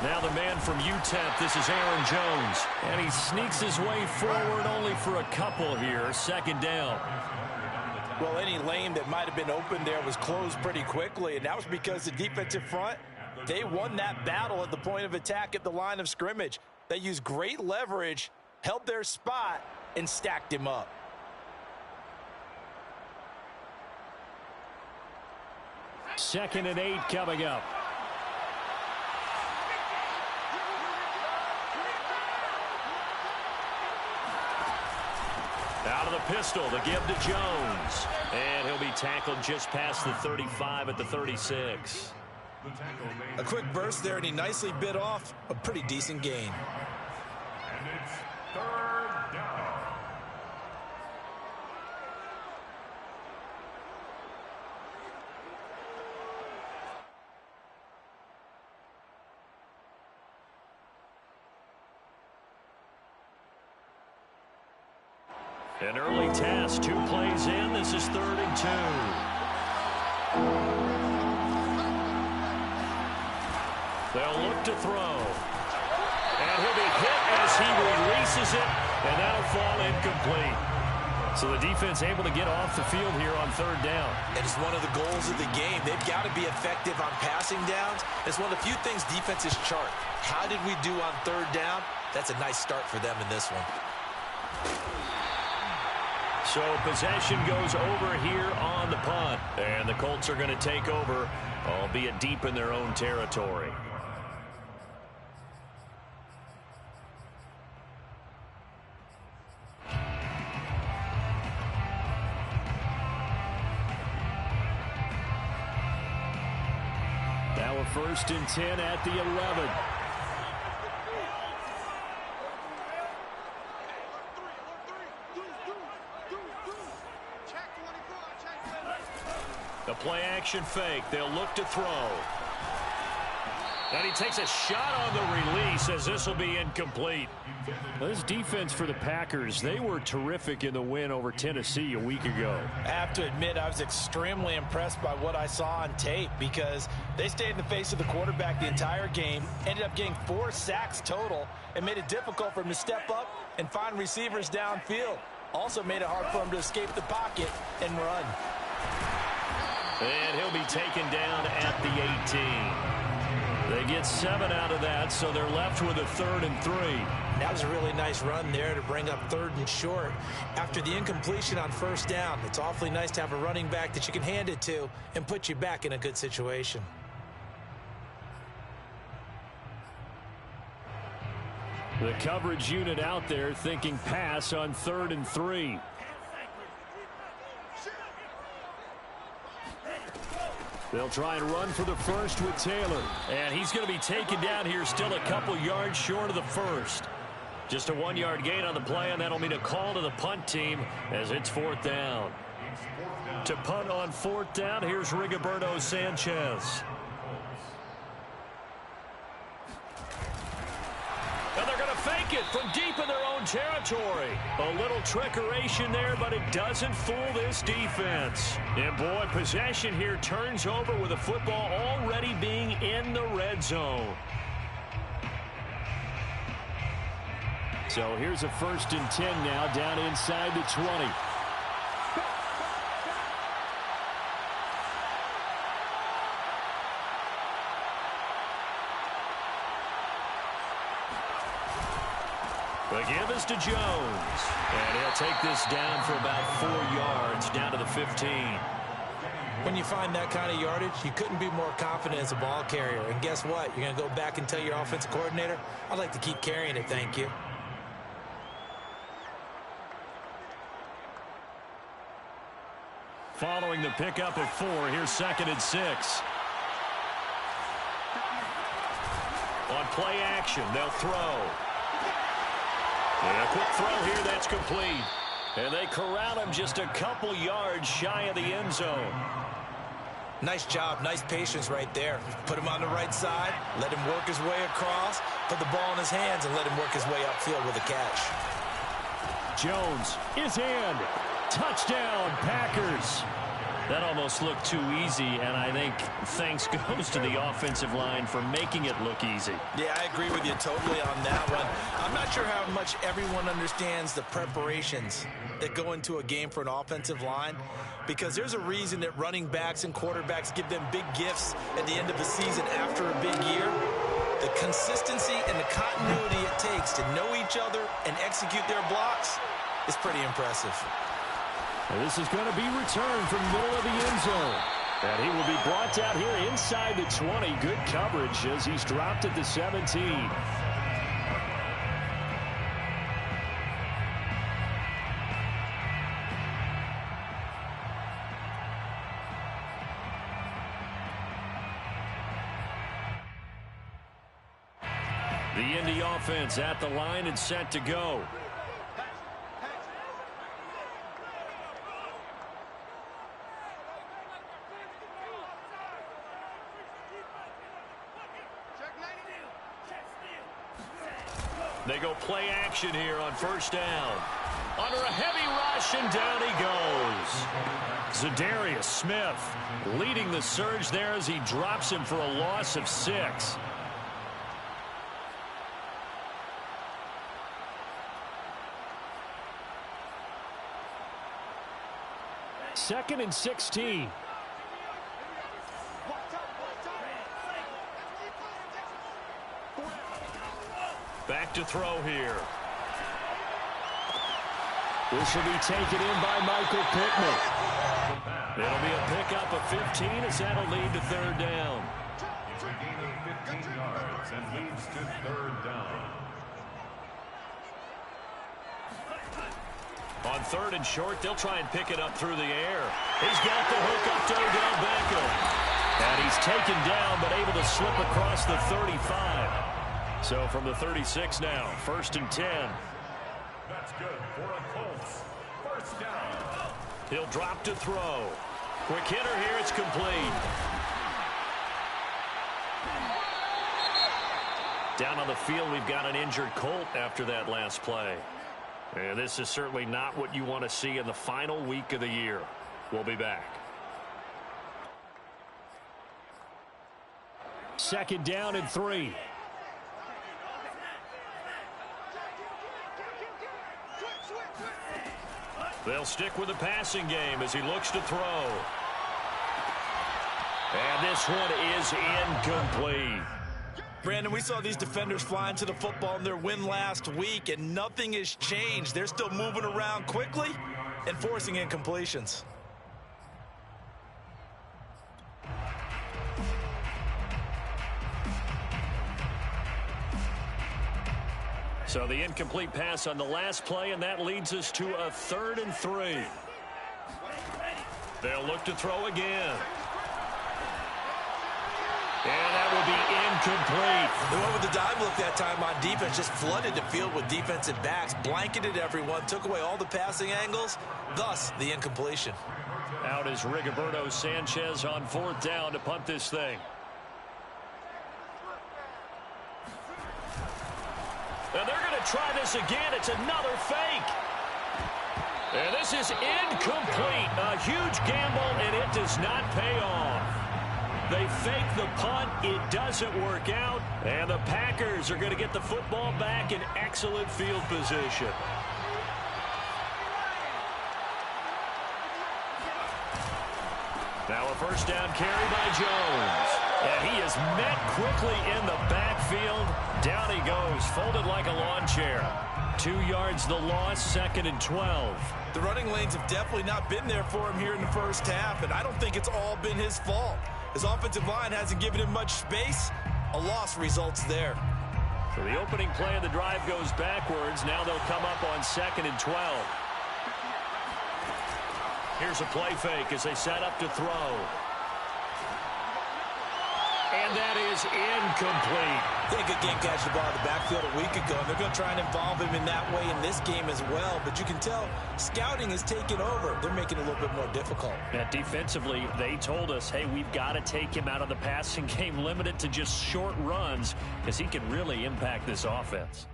Now the man from UTEP, this is Aaron Jones. And he sneaks his way forward only for a couple here. Second down. Well, any lane that might have been open there was closed pretty quickly, and that was because the defensive front, they won that battle at the point of attack at the line of scrimmage. They used great leverage, held their spot, and stacked him up. Second and 8 coming up. Out of the pistol, the give to Jones. And he'll be tackled just past the 35 at the 36. A quick burst there, and he nicely bit off a pretty decent gain. And it's third down. An early task, 2 plays in. This is 3rd and 2. They'll look to throw. And he'll be hit as he releases it, and that'll fall incomplete. So the defense able to get off the field here on 3rd down. It is one of the goals of the game. They've got to be effective on passing downs. It's one of the few things defenses chart. How did we do on 3rd down? That's a nice start for them in this one. So possession goes over here on the punt. And the Colts are going to take over, albeit deep in their own territory. Now a 1st and 10 at the 11. The play-action fake. They'll look to throw. And he takes a shot on the release as this will be incomplete. This defense for the Packers, they were terrific in the win over Tennessee a week ago. I have to admit, I was extremely impressed by what I saw on tape because they stayed in the face of the quarterback the entire game, ended up getting 4 sacks total, and made it difficult for him to step up and find receivers downfield. Also made it hard for him to escape the pocket and run. And he'll be taken down at the 18. They get 7 out of that, so they're left with a 3rd and 3. That was a really nice run there to bring up 3rd and short. After the incompletion on 1st down, it's awfully nice to have a running back that you can hand it to and put you back in a good situation. The coverage unit out there thinking pass on 3rd and 3. They'll try and run for the first with Taylor. And he's going to be taken down here, still a couple yards short of the first. Just a 1-yard gain on the play, and that'll mean a call to the punt team as it's 4th down. To punt on 4th down, here's Rigoberto Sanchez. And they're going to fake it from deep in their own territory. A little trickeration there, but it doesn't fool this defense. And boy, possession here turns over with the football already being in the red zone. So here's a 1st and 10 now down inside the 20. The give is to Jones. And he'll take this down for about 4 yards, down to the 15. When you find that kind of yardage, you couldn't be more confident as a ball carrier. And guess what? You're going to go back and tell your offensive coordinator, I'd like to keep carrying it, thank you. Following the pickup of 4, here's 2nd and 6. On play action, they'll throw. And a quick throw here that's complete. And they corral him just a couple yards shy of the end zone. Nice job, nice patience right there. Put him on the right side, let him work his way across, put the ball in his hands, and let him work his way upfield with a catch. Jones is in. Touchdown, Packers. That almost looked too easy, and I think thanks goes to the offensive line for making it look easy. Yeah, I agree with you totally on that one. I'm not sure how much everyone understands the preparations that go into a game for an offensive line, because there's a reason that running backs and quarterbacks give them big gifts at the end of the season after a big year. The consistency and the continuity it takes to know each other and execute their blocks is pretty impressive. And this is going to be returned from the middle of the end zone. And he will be brought down here inside the 20. Good coverage as he's dropped at the 17. The Indy offense at the line and set to go. They go play action here on first down. Under a heavy rush, and down he goes. Za'Darius Smith leading the surge there as he drops him for a loss of 6. Second and 16. Back to throw here. This will be taken in by Michael Pittman. It'll be a pickup of 15 as that'll lead to third down. It's a gain of 15 yards and leads to third down. On third and short, they'll try and pick it up through the air. He's got the hook up to Odell Beckham. And he's taken down, but able to slip across the 35. So from the 36 now, first and 10. That's good for a Colts. First down. He'll drop to throw. Quick hitter here, it's complete. Down on the field, we've got an injured Colt after that last play. And this is certainly not what you want to see in the final week of the year. We'll be back. Second down and 3. They'll stick with the passing game as he looks to throw. And this one is incomplete. Brandon, we saw these defenders flying to the football in their win last week, and nothing has changed. They're still moving around quickly and forcing incompletions. So the incomplete pass on the last play, and that leads us to a 3rd and 3. They'll look to throw again. And that will be incomplete. They went with the dive look that time on defense, just flooded the field with defensive backs, blanketed everyone, took away all the passing angles, thus the incompletion. Out is Rigoberto Sanchez on 4th down to punt this thing. And they're going to try this again. It's another fake. And this is incomplete. A huge gamble, and it does not pay off. They fake the punt. It doesn't work out. And the Packers are going to get the football back in excellent field position. Now a first down carry by Jones. And he is met quickly in the backfield. Down he goes, folded like a lawn chair. 2 yards the loss, 2nd and 12. The running lanes have definitely not been there for him here in the first half, and I don't think it's all been his fault. His offensive line hasn't given him much space. A loss results there. So the opening play of the drive goes backwards. Now they'll come up on 2nd and 12. Here's a play fake as they set up to throw. And that is incomplete. They had a good game catching the ball in the backfield a week ago, and they're going to try and involve him in that way in this game as well. But you can tell scouting is taking over. They're making it a little bit more difficult. Yeah, defensively, they told us, hey, we've got to take him out of the passing game, limited to just short runs, because he can really impact this offense.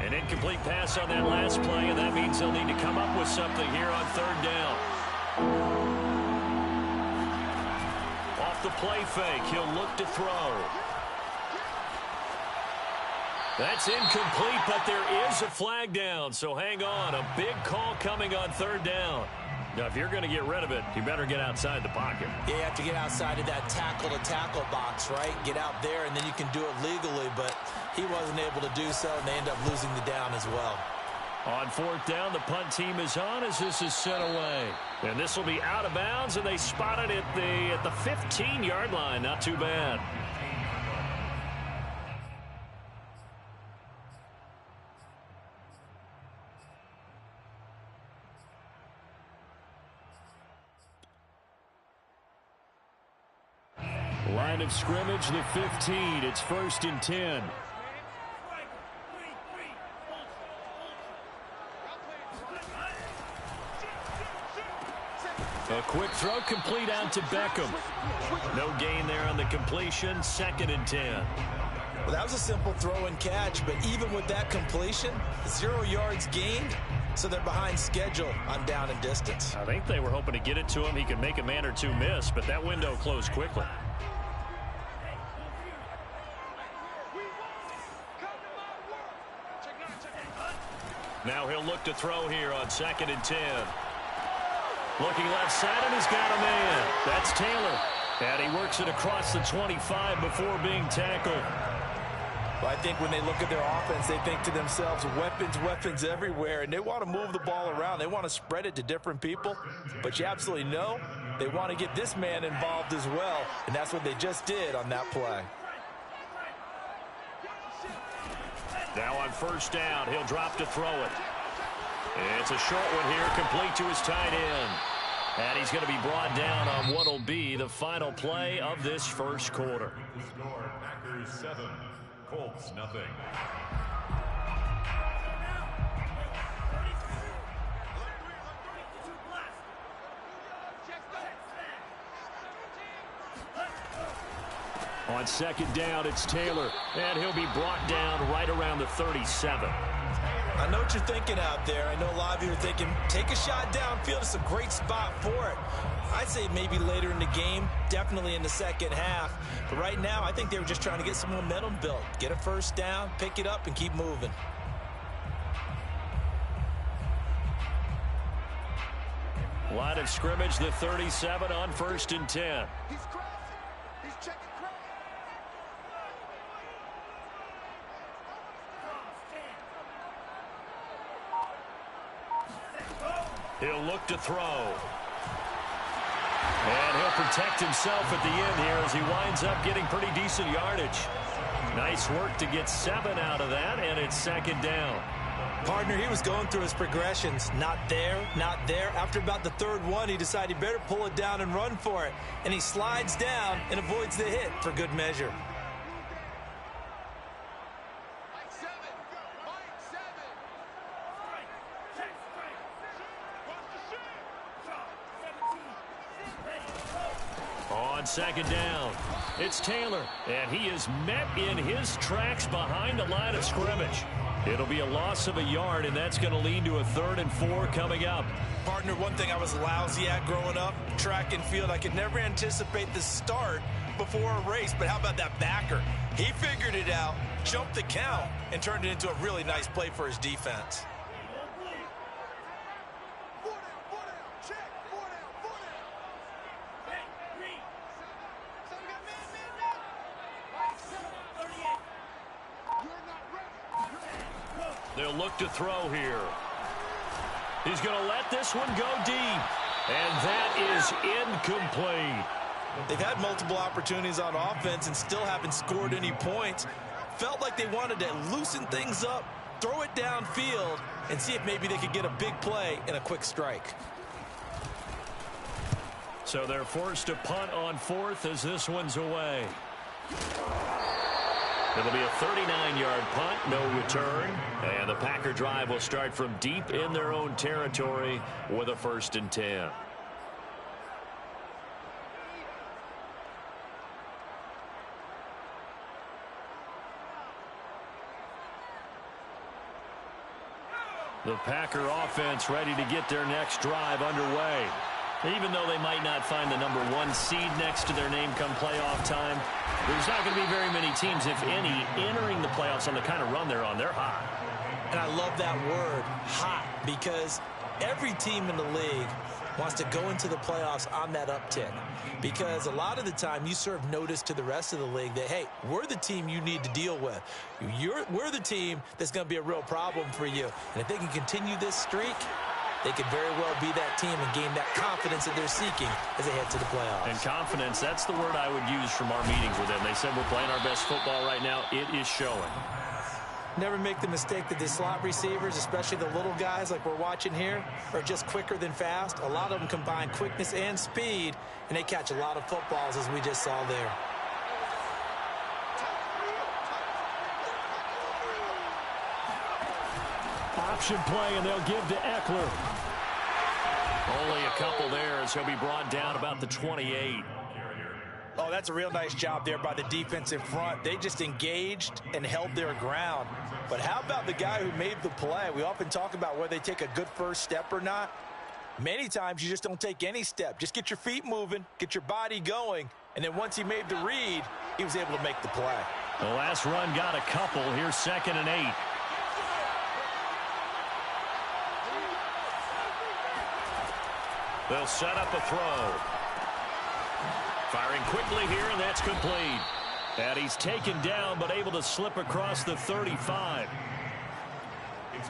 And incomplete pass on that last play, and that means they'll need to come up with something here on third down. Off the play fake, he'll look to throw. That's incomplete, but there is a flag down, so hang on. A big call coming on third down. Now, if you're going to get rid of it, you better get outside the pocket. Yeah, you have to get outside of that tackle-to-tackle box, right? Get out there, and then you can do it legally, but he wasn't able to do so, and they end up losing the down as well. On fourth down, the punt team is on as this is sent away. And this will be out of bounds, and they spot it at the 15-yard line. Not too bad. Line of scrimmage, the 15. It's 1st and 10. A quick throw complete out to Beckham. No gain there on the completion. 2nd and 10. Well, that was a simple throw and catch, but even with that completion, 0 yards gained, so they're behind schedule on down and distance. I think they were hoping to get it to him. He could make a man or two miss, but that window closed quickly. Now he'll look to throw here on 2nd and 10. Looking left side, and he's got a man. That's Taylor. And he works it across the 25 before being tackled. Well, I think when they look at their offense, they think to themselves, weapons everywhere, and they want to move the ball around. They want to spread it to different people, but you absolutely know they want to get this man involved as well, and that's what they just did on that play. Now on 1st down, he'll drop to throw it. It's a short one here, complete to his tight end. And he's going to be brought down on what will be the final play of this first quarter. The score, Packers 7, Colts nothing. On 2nd down, it's Taylor, and he'll be brought down right around the 37. I know what you're thinking out there. I know a lot of you are thinking, take a shot downfield. It's a great spot for it. I'd say maybe later in the game, definitely in the second half. But right now, I think they were just trying to get some momentum built. Get a first down, pick it up, and keep moving. Line of scrimmage, the 37 on 1st and 10. He's crossing. He's checking cross. He'll look to throw. And he'll protect himself at the end here as he winds up getting pretty decent yardage. Nice work to get 7 out of that, and it's 2nd down. Partner, he was going through his progressions. Not there, not there. After about the 3rd one, he decided he better pull it down and run for it. And he slides down and avoids the hit for good measure. Mike 7. Mike 7. On 2nd down, it's Taylor, and he is met in his tracks behind the line of scrimmage. It'll be a loss of a yard, and that's going to lead to a 3rd and 4 coming up. Partner, one thing I was lousy at growing up, track and field, I could never anticipate the start before a race, but how about that backer? He figured it out, jumped the count, and turned it into a really nice play for his defense. They'll look to throw here. He's going to let this one go deep. And that is incomplete. They've had multiple opportunities on offense and still haven't scored any points. Felt like they wanted to loosen things up, throw it downfield, and see if maybe they could get a big play and a quick strike. So they're forced to punt on 4th as this one's away. It'll be a 39-yard punt, no return. And the Packer drive will start from deep in their own territory with a 1st and 10. The Packer offense ready to get their next drive underway. Even though they might not find the number 1 seed next to their name come playoff time, there's not going to be very many teams, if any, entering the playoffs on the kind of run they're on. They're hot. And I love that word, hot, because every team in the league wants to go into the playoffs on that uptick. Because a lot of the time you serve notice to the rest of the league that, hey, we're the team you need to deal with. We're the team that's going to be a real problem for you. And if they can continue this streak, they could very well be that team and gain that confidence that they're seeking as they head to the playoffs. And confidence, that's the word I would use from our meetings with them. They said we're playing our best football right now. It is showing. Never make the mistake that the slot receivers, especially the little guys like we're watching here, are just quicker than fast. A lot of them combine quickness and speed, and they catch a lot of footballs, as we just saw there. Option play, and they'll give to Eckler. Only a couple there as he'll be brought down about the 28. Oh, that's a real nice job there by the defense in front. They just engaged and held their ground. But how about the guy who made the play? We often talk about whether they take a good first step or not. Many times you just don't take any step. Just get your feet moving, get your body going, and then once he made the read, he was able to make the play. The last run got a couple. Here's 2nd and 8. They'll set up a throw. Firing quickly here, and that's complete. And he's taken down, but able to slip across the 35.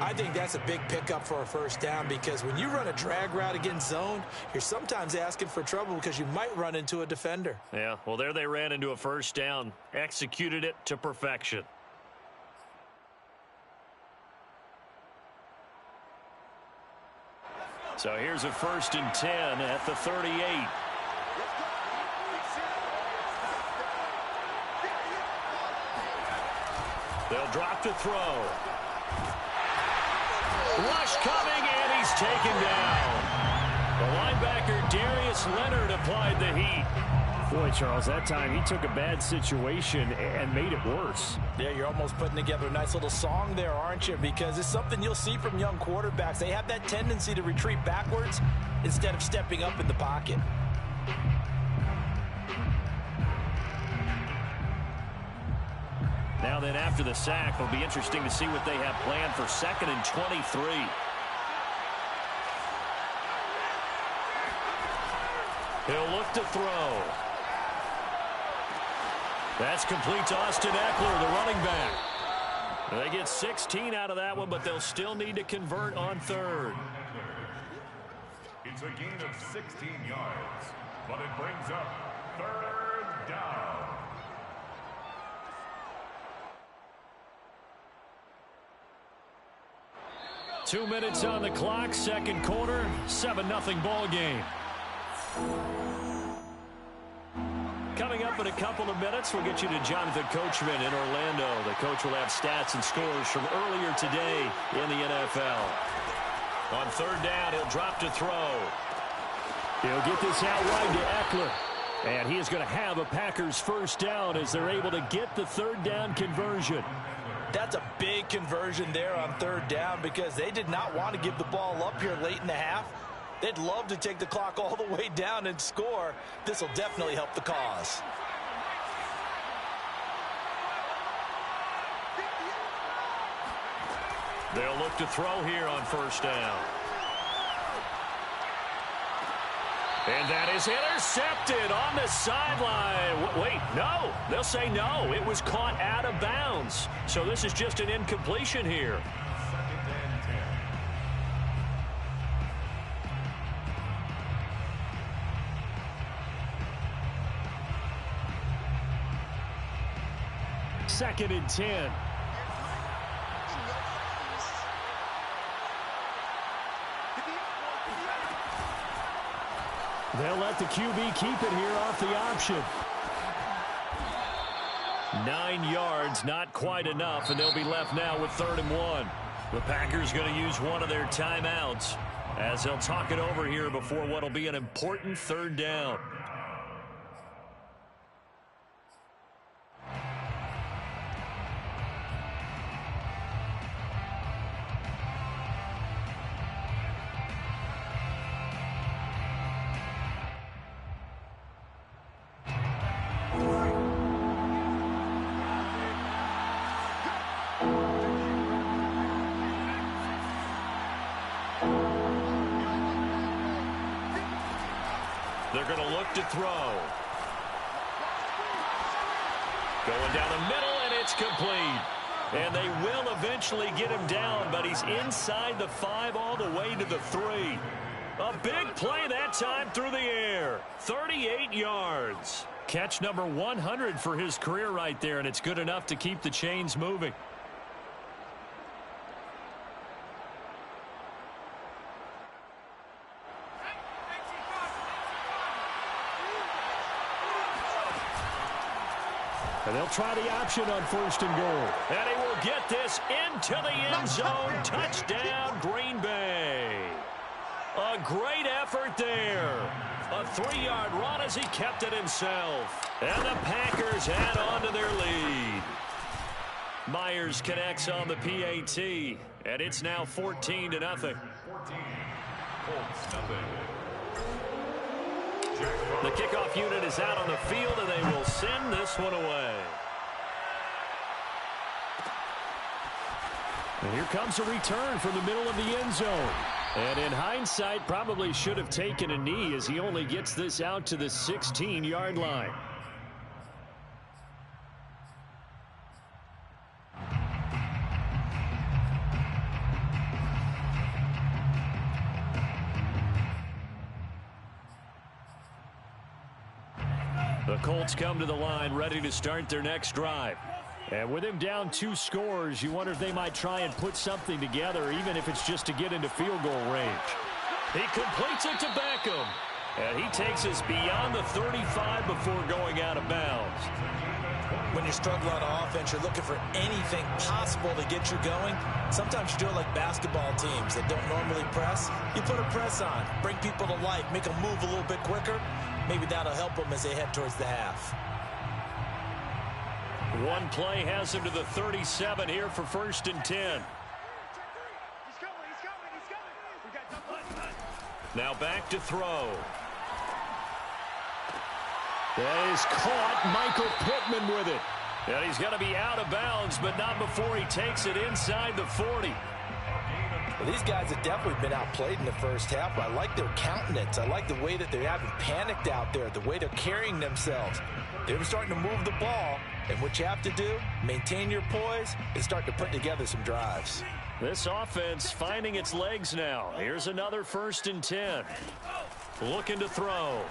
I think that's a big pickup for a first down, because when you run a drag route against zone, you're sometimes asking for trouble because you might run into a defender. Yeah, well, there they ran into a first down. Executed it to perfection. So here's a 1st and 10 at the 38. They'll drop to throw. Rush coming, and he's taken down. The linebacker, Darius Leonard, applied the heat. Boy, Charles, that time he took a bad situation and made it worse. Yeah, you're almost putting together a nice little song there, aren't you? Because it's something you'll see from young quarterbacks. They have that tendency to retreat backwards instead of stepping up in the pocket. Now then, after the sack, it'll be interesting to see what they have planned for 2nd and 23. He'll look to throw. That's complete to Austin Eckler, the running back. They get 16 out of that one, but they'll still need to convert on 3rd. It's a gain of 16 yards, but it brings up 3rd down. Two minutes on the clock, 2nd quarter, 7-0 ball game. Coming up in a couple of minutes, we'll get you to Jonathan Coachman in Orlando. The coach will have stats and scores from earlier today in the NFL. On 3rd down, he'll drop to throw. He'll get this out wide to Eckler. And he is going to have a Packers first down as they're able to get the 3rd down conversion. That's a big conversion there on 3rd down, because they did not want to give the ball up here late in the half. They'd love to take the clock all the way down and score. This will definitely help the cause. They'll look to throw here on 1st down. And that is intercepted on the sideline. Wait, no. They'll say no. It was caught out of bounds. So this is just an incompletion here. 2nd and 10. They'll let the QB keep it here off the option. 9 yards, not quite enough, and they'll be left now with 3rd and 1. The Packers going to use one of their timeouts as they'll talk it over here before what will be an important 3rd down. They're going to look to throw. Going down the middle, and it's complete. And they will eventually get him down, but he's inside the 5 all the way to the 3. A big play that time through the air. 38 yards. Catch number 100 for his career right there, and it's good enough to keep the chains moving. And they'll try the option on 1st and goal. And he will get this into the end zone. Touchdown, Green Bay. A great effort there. A 3-yard run as he kept it himself. And the Packers add on to their lead. Myers connects on the PAT. And it's now 14-0. 14. Colts nothing. The kickoff unit is out on the field, and they will send this one away. And here comes a return from the middle of the end zone. And in hindsight, probably should have taken a knee as he only gets this out to the 16-yard line. The Colts come to the line ready to start their next drive. And with him down 2 scores, you wonder if they might try and put something together, even if it's just to get into field goal range. He completes it to Beckham. And he takes us beyond the 35 before going out of bounds. When you're struggling on offense, you're looking for anything possible to get you going. Sometimes you do it like basketball teams that don't normally press. You put a press on, bring people to life, make them move a little bit quicker. Maybe that'll help them as they head towards the half. One play has him to the 37 here for 1st and 10. Now back to throw. That is caught. Michael Pittman with it. And he's going to be out of bounds, but not before he takes it inside the 40. Well, these guys have definitely been outplayed in the first half, but I like their countenance. I like the way that they haven't panicked out there, the way they're carrying themselves. They're starting to move the ball, and what you have to do, maintain your poise and start to put together some drives. This offense finding its legs now. Here's another 1st and 10. Looking to throw.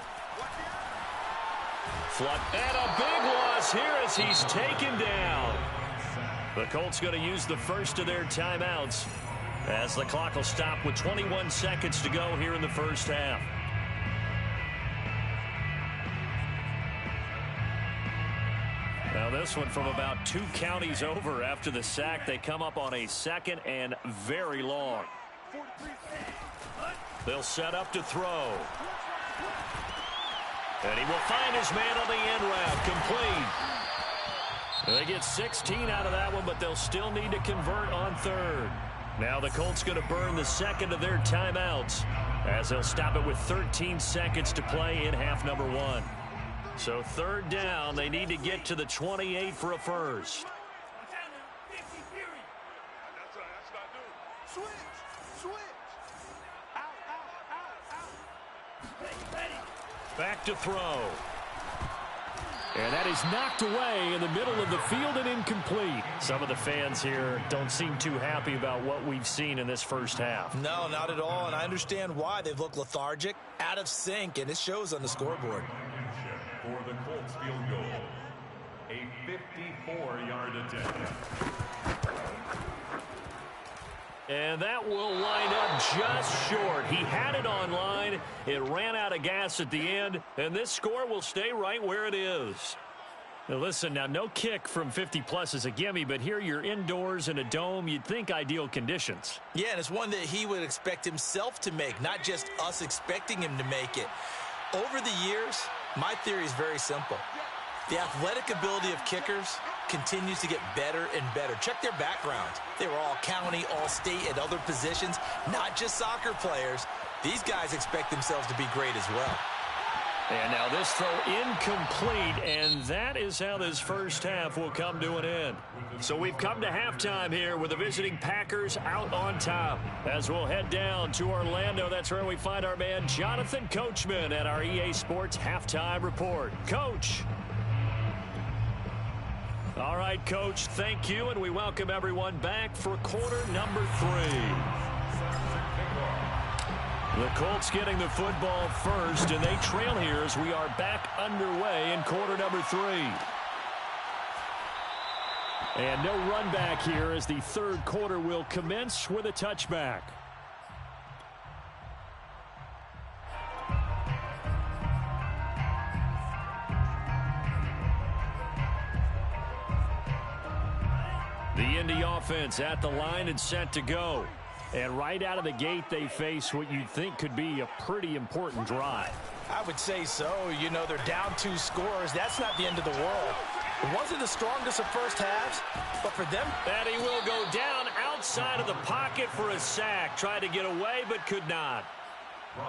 Flood, and a big loss here as he's taken down. The Colts going to use the first of their timeouts as the clock will stop with 21 seconds to go here in the first half. Now this one from about 2 counties over after the sack. They come up on a 2nd and very long. They'll set up to throw. And he will find his man on the end route. Complete. They get 16 out of that one, but they'll still need to convert on 3rd. Now the Colts going to burn the 2nd of their timeouts as they'll stop it with 13 seconds to play in half number 1. So 3rd down, they need to get to the 28 for a first. Back to throw. And that is knocked away in the middle of the field and incomplete. Some of the fans here don't seem too happy about what we've seen in this first half. No, not at all, and I understand why. They've looked lethargic, out of sync, and it shows on the scoreboard. For the Colts field goal, a 54-yard attempt. And that will line up just short. He had it on line. It ran out of gas at the end, and this score will stay right where it is. Now listen, now no kick from 50-plus is a gimme, but here you're indoors in a dome. You'd think ideal conditions. Yeah, and it's one that he would expect himself to make, not just us expecting him to make it. Over the years, my theory is very simple. The athletic ability of kickers continues to get better and better. Check their backgrounds. They were all county, all state, at other positions, not just soccer players. These guys expect themselves to be great as well. And now this throw incomplete, and that is how this first half will come to an end. So we've come to halftime here with the visiting Packers out on top. As we'll head down to Orlando, that's where we find our man Jonathan Coachman at our EA Sports Halftime Report. Coach. All right, Coach, thank you, and we welcome everyone back for quarter number 3. The Colts getting the football first, and they trail here as we are back underway in quarter number 3. And no run back here as the third quarter will commence with a touchback. The Indy offense at the line and set to go. And right out of the gate, they face what you'd think could be a pretty important drive. I would say so. You know, they're down 2 scores. That's not the end of the world. It wasn't the strongest of first halves, but for them. And he will go down outside of the pocket for a sack. Tried to get away, but could not.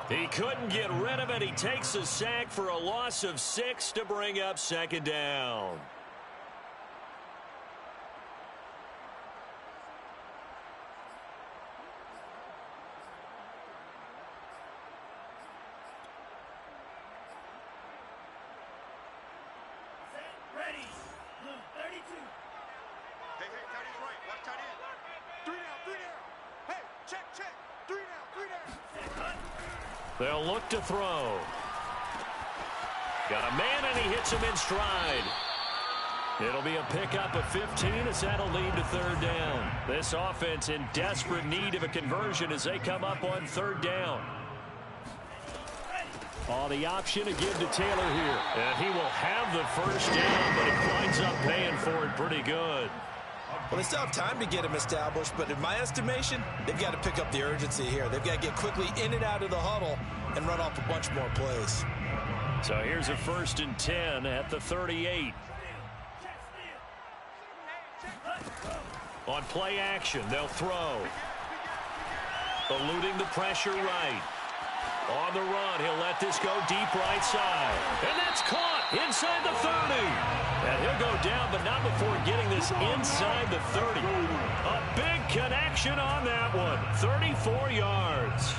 He couldn't get rid of it. He takes a sack for a loss of 6 to bring up second down. They'll look to throw. Got a man, and he hits him in stride. It'll be a pickup of 15 as that'll lead to third down. This offense in desperate need of a conversion as they come up on third down. Oh, the option to give to Taylor here. And he will have the first down, but he winds up paying for it pretty good. Well, they still have time to get him established, but in my estimation, they've got to pick up the urgency here. They've got to get quickly in and out of the huddle and run off a bunch more plays. So here's a 1st and 10 at the 38. On play action, they'll throw. Eluding the pressure right. On the run, he'll let this go deep right side. And that's caught inside the 30. And he'll go down, but not before getting this inside the 30. A big connection on that one. 34 yards.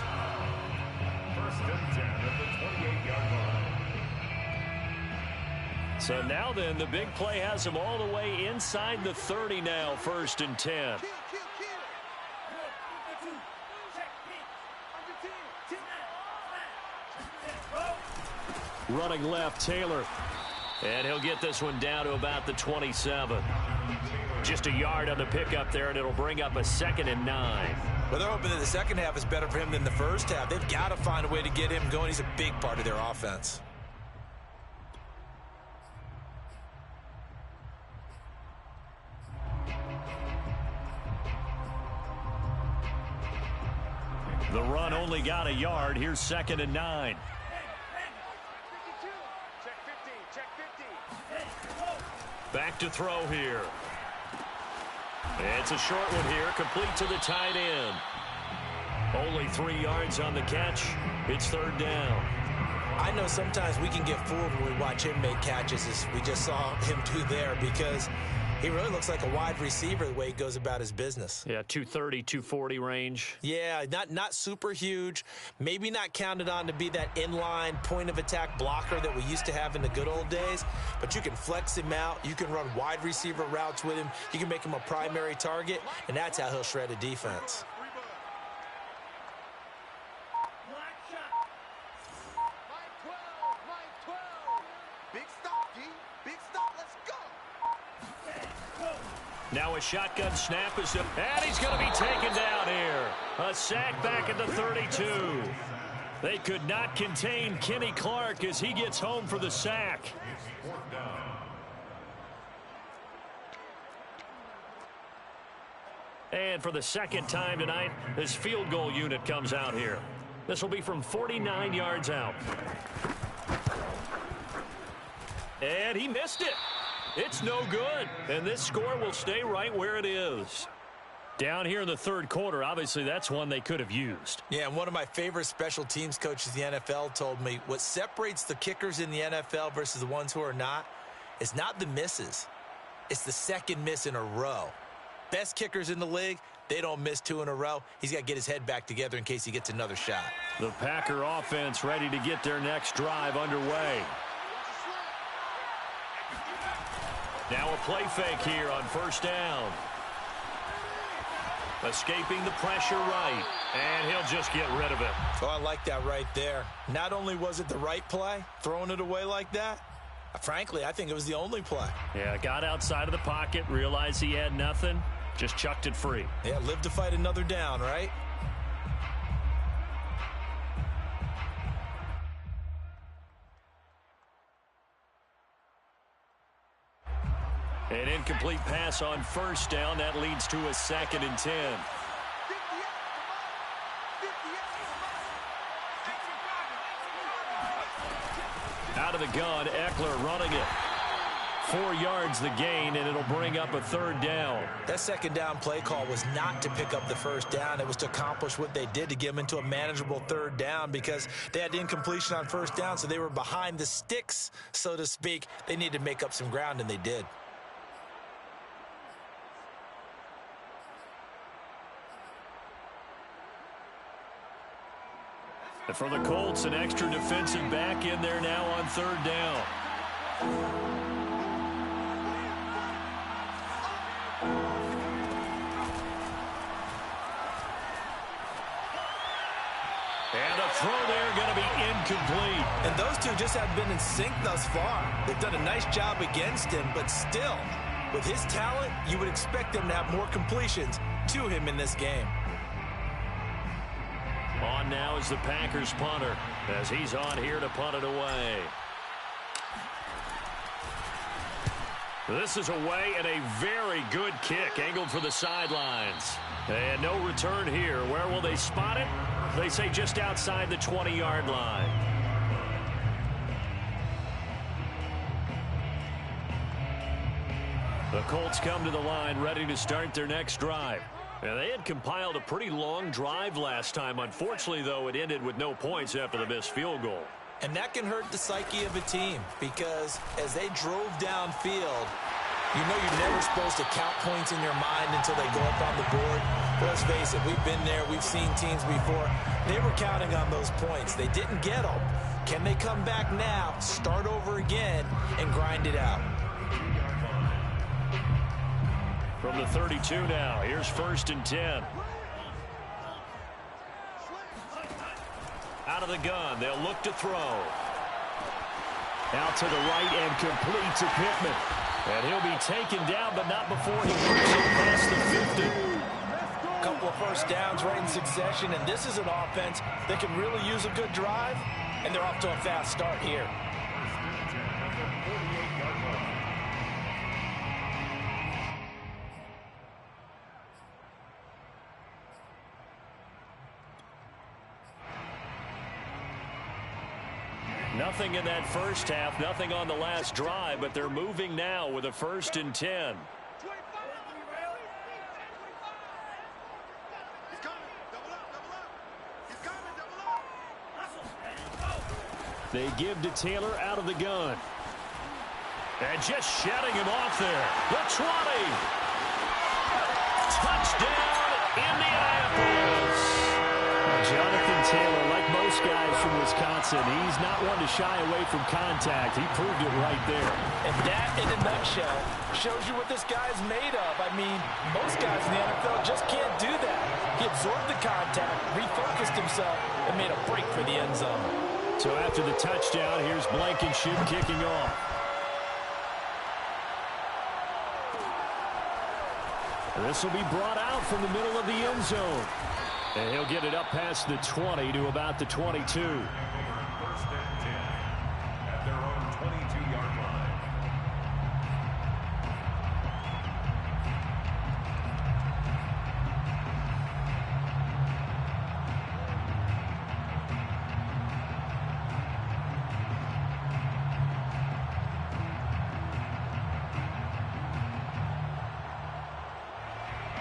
1st and 10 at the 28-yard line. So now then, the big play has him all the way inside the 30 now, 1st and 10. Running left, Taylor. And he'll get this one down to about the 27. Just a yard on the pickup there, and it'll bring up a 2nd and 9. Well, they're hoping that the second half is better for him than the first half. They've got to find a way to get him going. He's a big part of their offense. The run only got a yard. Here's 2nd and 9. Back to throw here. It's a short one here, complete to the tight end. Only 3 yards on the catch. It's third down. I know sometimes we can get fooled when we watch him make catches, as we just saw him do there, because he really looks like a wide receiver the way he goes about his business. Yeah, 230, 240 range. Yeah, not super huge. Maybe not counted on to be that inline point-of-attack blocker that we used to have in the good old days. But you can flex him out. You can run wide receiver routes with him. You can make him a primary target, and that's how he'll shred a defense. Now a shotgun snap is up, and he's going to be taken down here. A sack back at the 32. They could not contain Kenny Clark as he gets home for the sack. And for the second time tonight, this field goal unit comes out here. This will be from 49 yards out. And he missed it. It's no good, and this score will stay right where it is. Down here in the third quarter, obviously that's one they could have used. Yeah, and one of my favorite special teams coaches in the NFL told me what separates the kickers in the NFL versus the ones who are not is not the misses. It's the second miss in a row. Best kickers in the league, they don't miss 2 in a row. He's got to get his head back together in case he gets another shot. The Packer offense ready to get their next drive underway. Now a play fake here on first down. Escaping the pressure right, and he'll just get rid of it. Oh, I like that right there. Not only was it the right play, throwing it away like that, frankly, I think it was the only play. Yeah, got outside of the pocket, realized he had nothing, just chucked it free. Yeah, live to fight another down, right? An incomplete pass on first down. That leads to a 2nd and 10. Out of the gun, Eckler running it. 4 yards the gain, and it'll bring up a 3rd down. That 2nd down play call was not to pick up the 1st down. It was to accomplish what they did to get them into a manageable 3rd down because they had incompletion on 1st down, so they were behind the sticks, so to speak. They needed to make up some ground, and they did. And for the Colts, an extra defensive back in there now on 3rd down. And a throw there going to be incomplete. And those two just have been in sync thus far. They've done a nice job against him, but still, with his talent, you would expect them to have more completions to him in this game. On now is the Packers punter as he's on here to punt it away. This is away and a very good kick angled for the sidelines. And no return here. Where will they spot it? They say just outside the 20-yard line. The Colts come to the line ready to start their next drive. And they had compiled a pretty long drive last time. Unfortunately, though, it ended with no points after the missed field goal. And that can hurt the psyche of a team because as they drove downfield, you know you're never supposed to count points in your mind until they go up on the board. But let's face it, we've been there. We've seen teams before. They were counting on those points. They didn't get them. Can they come back now, start over again, and grind it out? From the 32 now, here's 1st and 10. Out of the gun, they'll look to throw. Out to the right and complete to Pittman. And he'll be taken down, but not before he moves it past the 50. A couple of 1st downs right in succession, and this is an offense that can really use a good drive, and they're off to a fast start here. Nothing in that first half, nothing on the last drive, but they're moving now with a 1st and 10. They give to Taylor out of the gun. And just shutting him off there. The 20. Touchdown, Indianapolis. Jonathan Taylor, like most guys from Wisconsin, he's not one to shy away from contact. He proved it right there. And that, in a nutshell, shows you what this guy's made of. I mean, most guys in the NFL just can't do that. He absorbed the contact, refocused himself, and made a break for the end zone. So after the touchdown, here's Blankenship kicking off. And this will be brought out from the middle of the end zone. And he'll get it up past the 20 to about the 22. 1st and 10 at their own 22-yard line.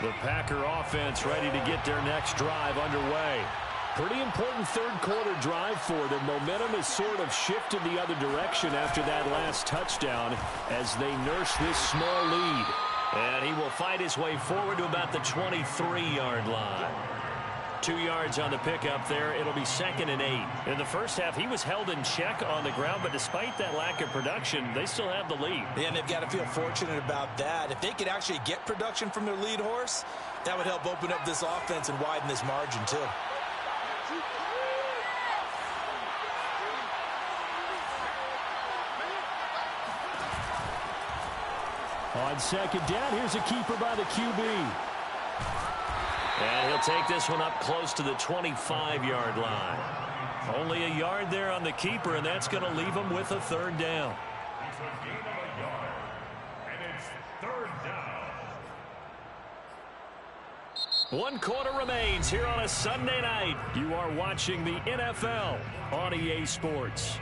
The Packer offense ready to get their next drive underway. Pretty important third-quarter drive for them. Momentum has sort of shifted the other direction after that last touchdown as they nurse this small lead. And he will fight his way forward to about the 23-yard line. 2 yards on the pickup there. It'll be 2nd and 8. In the first half, he was held in check on the ground, but despite that lack of production, they still have the lead. Yeah, and they've got to feel fortunate about that. If they could actually get production from their lead horse, that would help open up this offense and widen this margin too. On second down, here's a keeper by the QB. And he'll take this one up close to the 25-yard line. Only a yard there on the keeper, and that's going to leave him with a 3rd down. It's a gain of a yard, and it's 3rd down. 1 quarter remains here on a Sunday night. You are watching the NFL on EA Sports.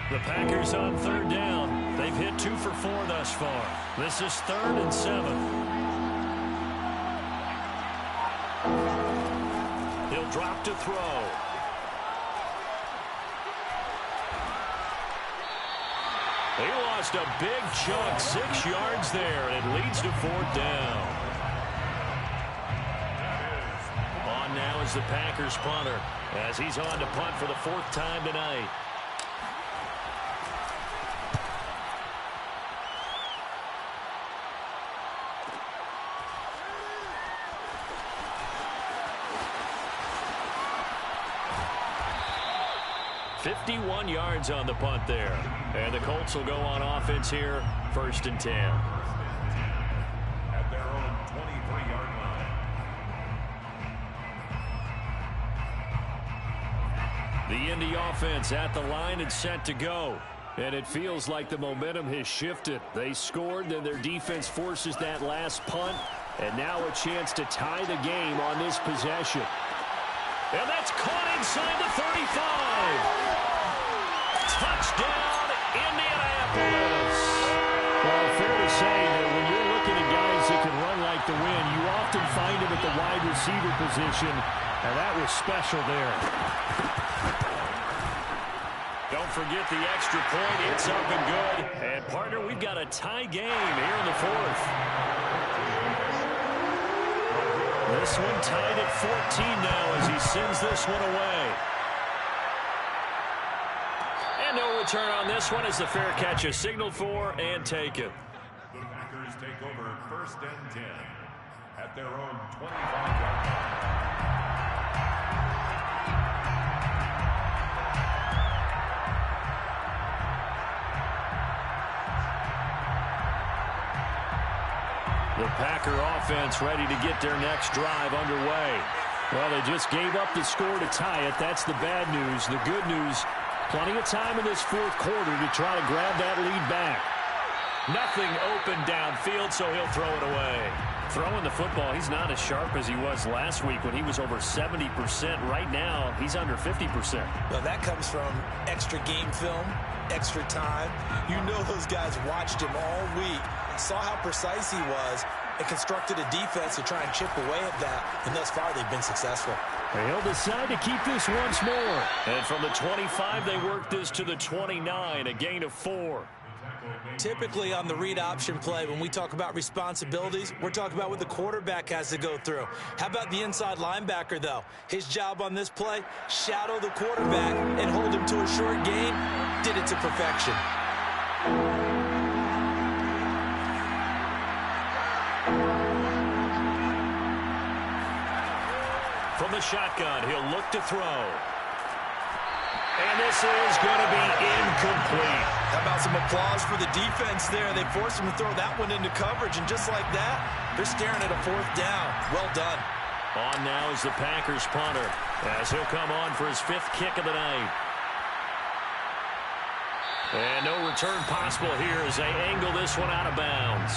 The Packers on 3rd down. They've hit 2 for 4 thus far. This is 3rd and 7. He'll drop to throw. He lost a big chunk, 6 yards there, and it leads to 4th down. On now is the Packers punter as he's on to punt for the 4th time tonight. $51 yards on the punt there. And the Colts will go on offense here, 1st and 10. At their own 23-yard line. The Indy offense at the line and set to go. And it feels like the momentum has shifted. They scored, then their defense forces that last punt. And now a chance to tie the game on this possession. And that's caught inside the 35. Touchdown, Indianapolis. Well, fair to say that when you're looking at guys that can run like the wind, you often find them at the wide receiver position, and that was special there. Don't forget the extra point. It's up and good. And, partner, we've got a tie game here in the 4th. This one tied at 14 now as he sends this one away. And no return on this one as the fair catch is signaled for and taken. The Packers take over 1st and 10 at their own 25-yard line. The Packer offense ready to get their next drive underway. Well, they just gave up the score to tie it. That's the bad news. The good news, plenty of time in this 4th quarter to try to grab that lead back. Nothing open downfield, so he'll throw it away. Throwing the football, he's not as sharp as he was last week when he was over 70%. Right now, he's under 50%. Well, that comes from extra game film, extra time. You know those guys watched him all week, saw how precise he was, and constructed a defense to try and chip away at that, and thus far they've been successful. He'll decide to keep this once more. And from the 25, they work this to the 29, a gain of 4. Typically on the read option play, when we talk about responsibilities, we're talking about what the quarterback has to go through. How about the inside linebacker, though? His job on this play, shadow the quarterback and hold him to a short gain. Did it to perfection. From the shotgun, he'll look to throw. And this is going to be incomplete. How about some applause for the defense there? They forced him to throw that one into coverage, and just like that, they're staring at a 4th down. Well done. On now is the Packers punter as he'll come on for his 5th kick of the night. And no return possible here as they angle this one out of bounds.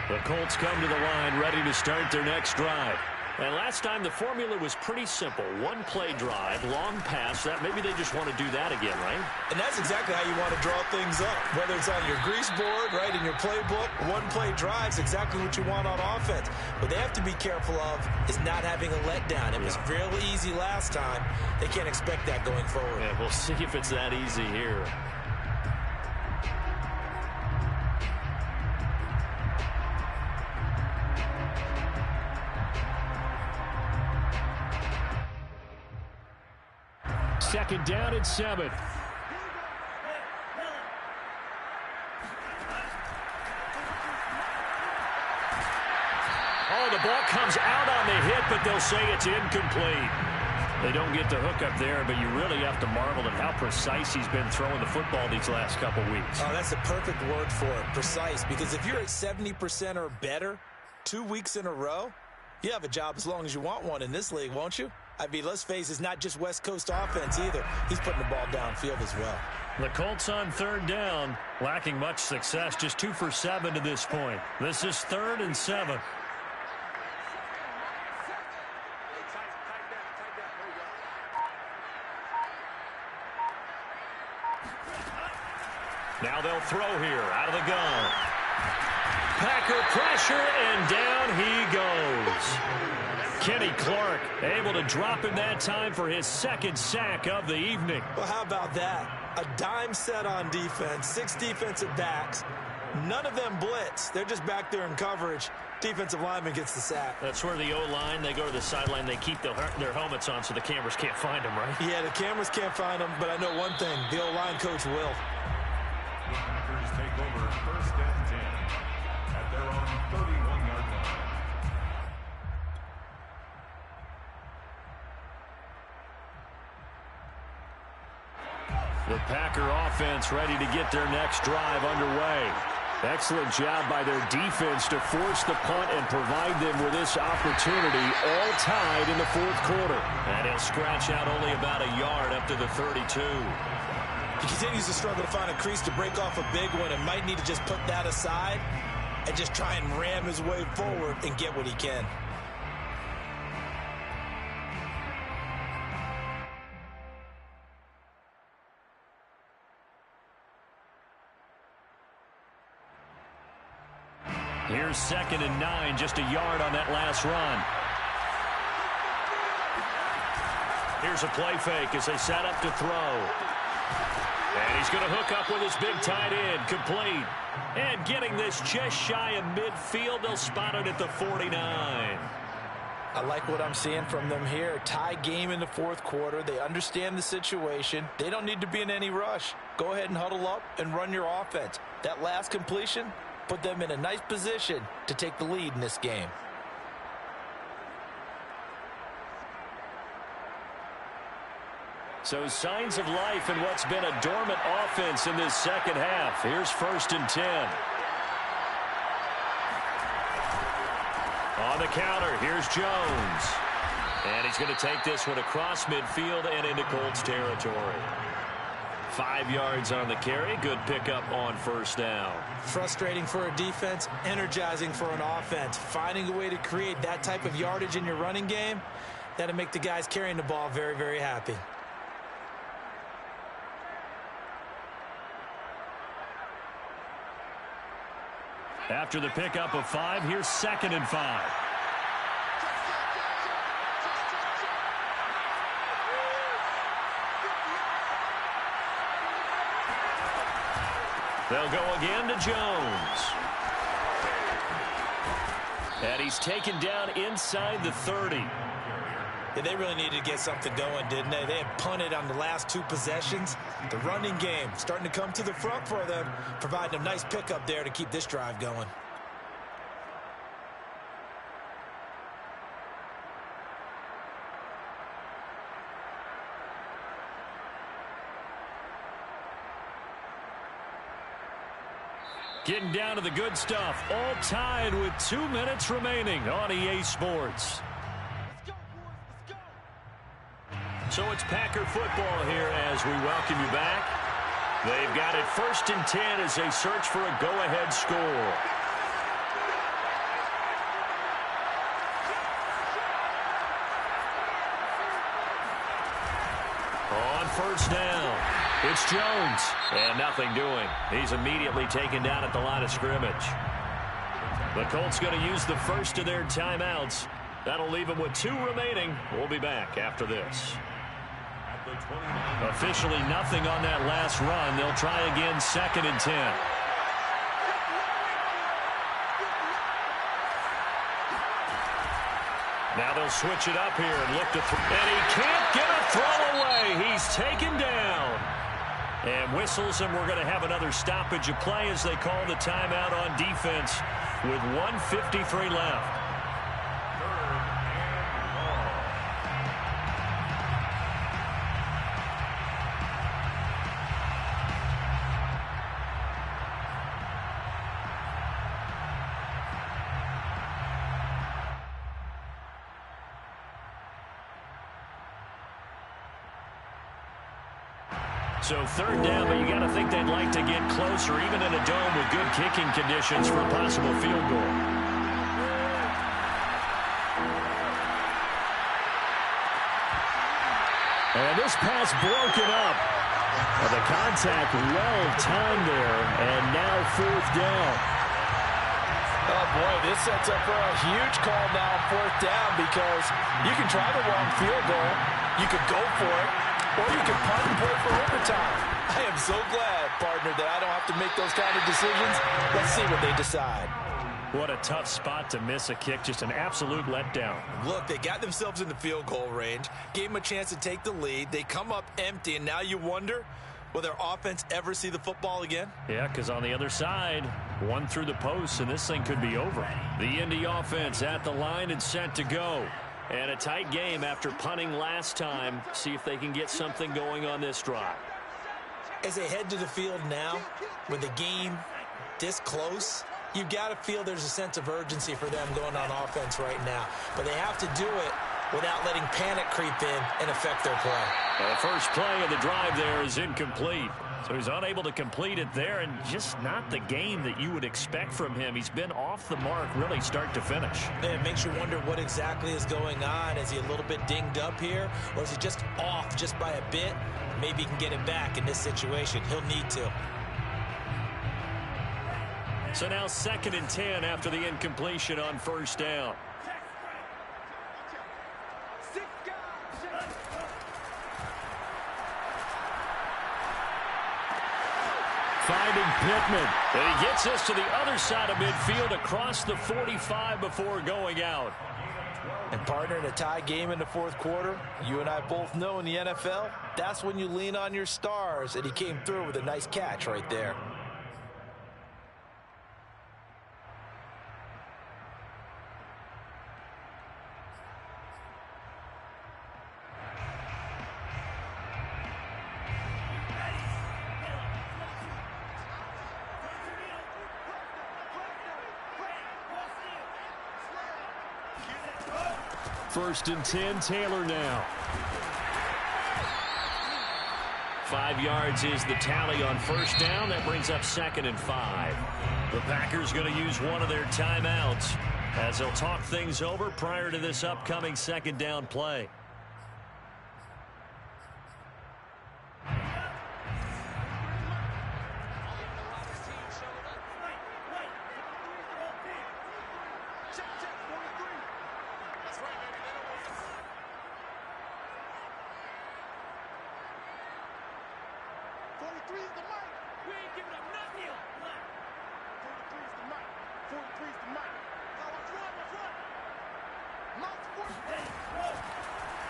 The Colts come to the line ready to start their next drive. And last time the formula was pretty simple. One play drive, long pass. That maybe they just want to do that again, right? And that's exactly how you want to draw things up. Whether it's on your grease board, right, in your playbook, one play drive's exactly what you want on offense. What they have to be careful of is not having a letdown. It was real easy last time. They can't expect that going forward. Yeah, we'll see if it's that easy here. Second down and 7. Oh, the ball comes out on the hit, but they'll say it's incomplete. They don't get the hook up there, but you really have to marvel at how precise he's been throwing the football these last couple weeks. Oh, that's the perfect word for it, precise, because if you're at 70% or better 2 weeks in a row, you have a job as long as you want one in this league, won't you? I mean, let's face it, it's not just West Coast offense either. He's putting the ball downfield as well. The Colts on third down, lacking much success, just 2 for 7 to this point. This is 3rd and 7. Now they'll throw here out of the gun. Packer pressure, and down he goes. Kenny Clark able to drop him that time for his 2nd sack of the evening. Well, how about that? A dime set on defense, 6 defensive backs. None of them blitz. They're just back there in coverage. Defensive lineman gets the sack. That's where the O-line, they go to the sideline, they keep their helmets on so the cameras can't find them, right? Yeah, the cameras can't find them, but I know one thing. The O-line coach will. The Packers take over 1st and 10 at their own 31-yard line. The Packer offense ready to get their next drive underway. Excellent job by their defense to force the punt and provide them with this opportunity, all tied in the 4th quarter. And he'll scratch out only about a yard up to the 32. He continues to struggle to find a crease to break off a big one and might need to just put that aside and just try and ram his way forward and get what he can. Here's 2nd and 9, just a yard on that last run. Here's a play fake as they set up to throw. And he's going to hook up with his big tight end, complete. And getting this just shy of midfield, they'll spot it at the 49. I like what I'm seeing from them here. Tie game in the 4th quarter. They understand the situation. They don't need to be in any rush. Go ahead and huddle up and run your offense. That last completion put them in a nice position to take the lead in this game. So signs of life in what's been a dormant offense in this 2nd half. Here's 1st and 10. On the counter, here's Jones. And he's going to take this one across midfield and into Colts territory. 5 yards on the carry. Good pickup on 1st down. Frustrating for a defense, energizing for an offense. Finding a way to create that type of yardage in your running game, that'll make the guys carrying the ball very, very happy. After the pickup of 5, here's 2nd and 5. They'll go again to Jones. And he's taken down inside the 30. Yeah, they really needed to get something going, didn't they? They had punted on the last 2 possessions. The running game starting to come to the front for them, providing a nice pickup there to keep this drive going. Getting down to the good stuff. All tied with 2 minutes remaining on EA Sports. So it's Packer football here as we welcome you back. They've got it 1st and 10 as they search for a go-ahead score. On 1st down, it's Jones. And nothing doing. He's immediately taken down at the line of scrimmage. The Colts going to use the first of their timeouts. That'll leave them with 2 remaining. We'll be back after this. Officially nothing on that last run. They'll try again 2nd and 10. Now they'll switch it up here and look to throw. And he can't get a throw away. He's taken down. And whistles, and we're going to have another stoppage of play as they call the timeout on defense with 1:53 left. So 3rd down, but you got to think they'd like to get closer, even in a dome with good kicking conditions for a possible field goal. And this pass broken up. Well, the contact well timed there, and now 4th down. Oh, boy, this sets up for a huge call now on 4th down because you can try the wrong field goal, you could go for it, or you can punt and play for overtime. I am so glad, partner, that I don't have to make those kind of decisions. Let's see what they decide. What a tough spot to miss a kick. Just an absolute letdown. Look, they got themselves in the field goal range, gave them a chance to take the lead. They come up empty, and now you wonder, will their offense ever see the football again? Yeah, because on the other side, one through the post, and this thing could be over. The Indy offense at the line and set to go. And a tight game after punting last time. See if they can get something going on this drive. As they head to the field now, with the game this close, you've got to feel there's a sense of urgency for them going on offense right now. But they have to do it without letting panic creep in and affect their play. The first play of the drive there is incomplete. So he's unable to complete it there, and just not the game that you would expect from him. He's been off the mark really start to finish. It makes you wonder what exactly is going on. Is he a little bit dinged up here, or is he just off just by a bit? Maybe he can get it back in this situation. He'll need to. So now 2nd and 10 after the incompletion on 1st down. Finding Pittman. And he gets us to the other side of midfield across the 45 before going out. And partner, in a tie game in the 4th quarter, you and I both know in the NFL, that's when you lean on your stars. And he came through with a nice catch right there. First and 10, Taylor now. 5 yards is the tally on 1st down. That brings up 2nd and 5. The Packers going to use one of their timeouts as they'll talk things over prior to this upcoming 2nd down play.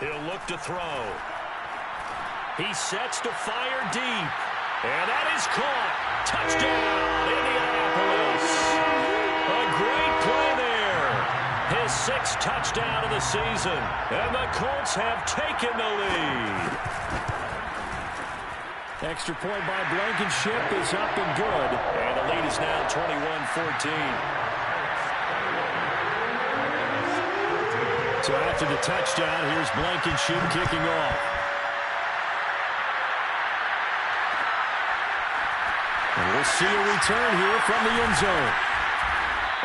He'll look to throw. He sets to fire deep. And that is caught. Touchdown, Indianapolis. A great play there. His 6th touchdown of the season. And the Colts have taken the lead. Extra point by Blankenship is up and good. And the lead is now 21-14. So after the touchdown, here's Blankenship kicking off. And we'll see a return here from the end zone.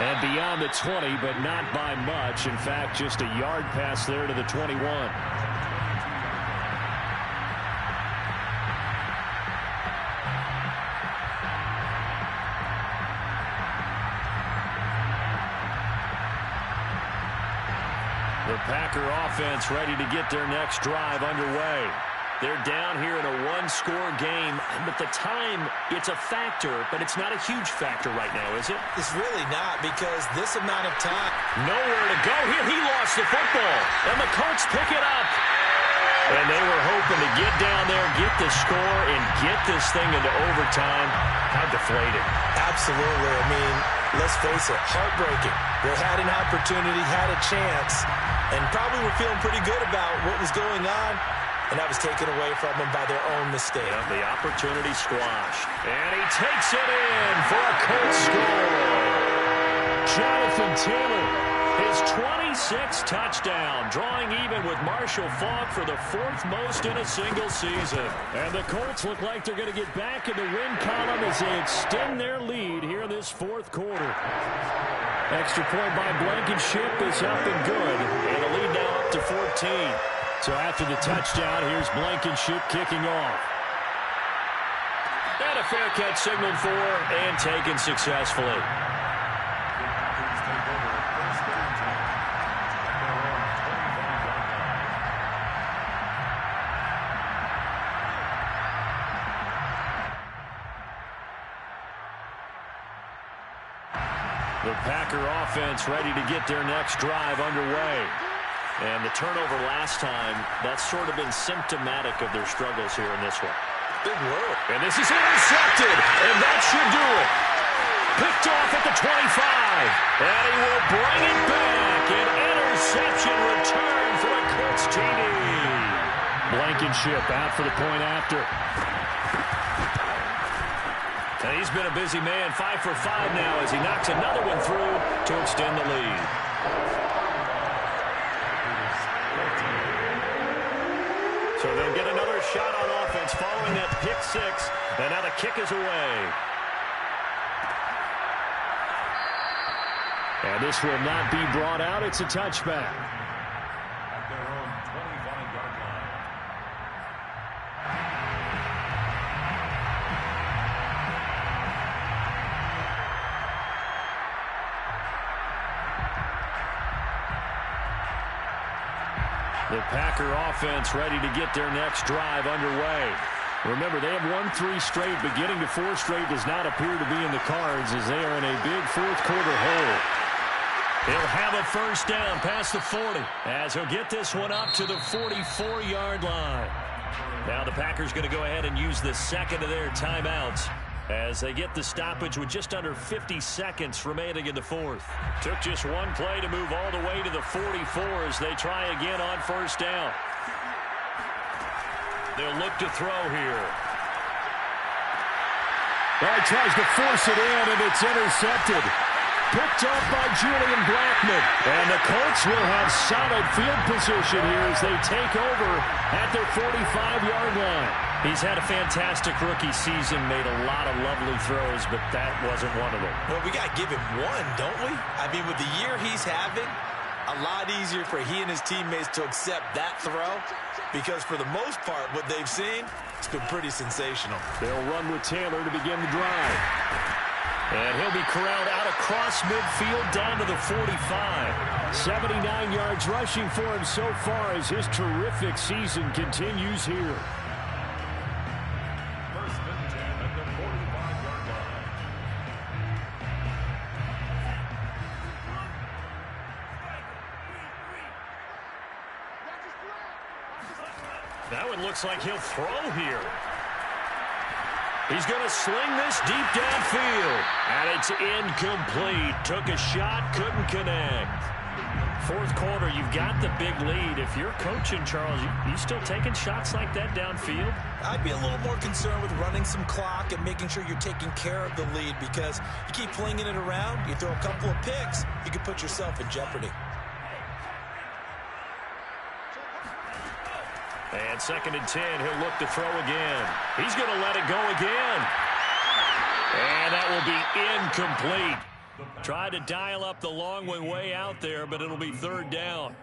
And beyond the 20, but not by much. In fact, just a yard pass there to the 21. The Packer offense ready to get their next drive underway. They're down here in a one-score game, but the time, it's a factor, but it's not a huge factor right now, is it? It's really not, because this amount of time. Nowhere to go here. He lost the football, and the Colts pick it up. And they were hoping to get down there, get the score, and get this thing into overtime. How deflated. Absolutely. I mean, let's face it, heartbreaking. They had an opportunity, had a chance, and probably were feeling pretty good about what was going on. And that was taken away from them by their own mistake. Yep, the opportunity squashed. And he takes it in for a Colts score. Jonathan Taylor, his 26th touchdown, drawing even with Marshall Faulk for the 4th most in a single season. And the Colts look like they're going to get back in the win column as they extend their lead here in this 4th quarter. Extra point by Blankenship is up and good. And the lead now up to 14. So after the touchdown, here's Blankenship kicking off. And a fair catch signaled for and taken successfully. The Packer offense ready to get their next drive underway. And the turnover last time, that's sort of been symptomatic of their struggles here in this one. Big work. And this is intercepted, and that should do it. Picked off at the 25, and he will bring it back. An interception return for a Colts TD. Blankenship out for the point after. And he's been a busy man, 5 for 5 now as he knocks another one through to extend the lead. So they'll get another shot on offense following that pick 6, and now the kick is away. And this will not be brought out. It's a touchback. At their own 25-yard line. The Packer offense ready to get their next drive underway. Remember, they have won 3 straight, but getting to 4 straight does not appear to be in the cards as they are in a big 4th quarter hole. He'll have a first down past the 40 as he'll get this one up to the 44-yard line. Now the Packers going to go ahead and use the second of their timeouts as they get the stoppage with just under 50 seconds remaining in the 4th. Took just one play to move all the way to the 44 as they try again on first down. They'll look to throw here. Well, he tries to force it in, and it's intercepted. Picked up by Julian Blackmon. And the Colts will have solid field position here as they take over at their 45-yard line. He's had a fantastic rookie season, made a lot of lovely throws, but that wasn't one of them. Well, we got to give him one, don't we? I mean, with the year he's having, a lot easier for he and his teammates to accept that throw because for the most part, what they've seen, it's been pretty sensational. They'll run with Taylor to begin the drive. And he'll be corralled out across midfield down to the 45. 79 yards rushing for him so far as his terrific season continues here. First and 10 at the 45-yard line. That one looks like he'll throw here. He's going to sling this deep downfield. And it's incomplete. Took a shot, couldn't connect. Fourth quarter, you've got the big lead. If you're coaching, Charles, you still taking shots like that downfield? I'd be a little more concerned with running some clock and making sure you're taking care of the lead, because you keep flinging it around, you throw a couple of picks, you could put yourself in jeopardy. And 2nd and 10, he'll look to throw again. He's going to let it go again. And that will be incomplete. Tried to dial up the long way out there, but it'll be 3rd down.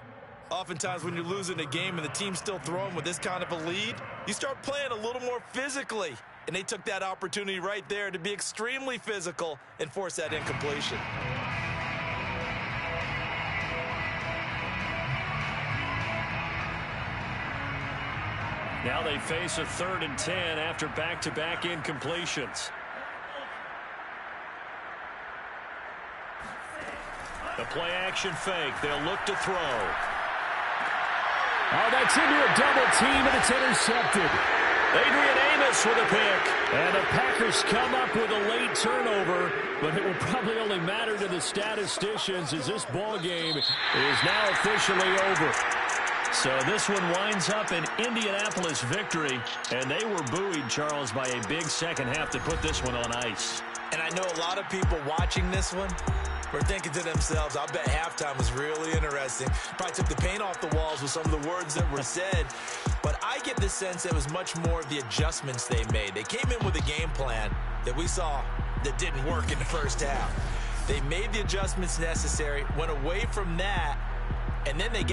Oftentimes when you're losing a game and the team's still throwing with this kind of a lead, you start playing a little more physically. And they took that opportunity right there to be extremely physical and force that incompletion. Now they face a 3rd and 10 after back-to-back incompletions. The play-action fake. They'll look to throw. Oh, that's into a double team, and it's intercepted. Adrian Amos with a pick. And the Packers come up with a late turnover, but it will probably only matter to the statisticians as this ball game is now officially over. So this one winds up an Indianapolis victory, and they were buoyed, Charles, by a big second half to put this one on ice. And I know a lot of people watching this one were thinking to themselves, I bet halftime was really interesting. Probably took the paint off the walls with some of the words that were said. But I get the sense it was much more of the adjustments they made. They came in with a game plan that we saw that didn't work in the first half. They made the adjustments necessary, went away from that, and then they got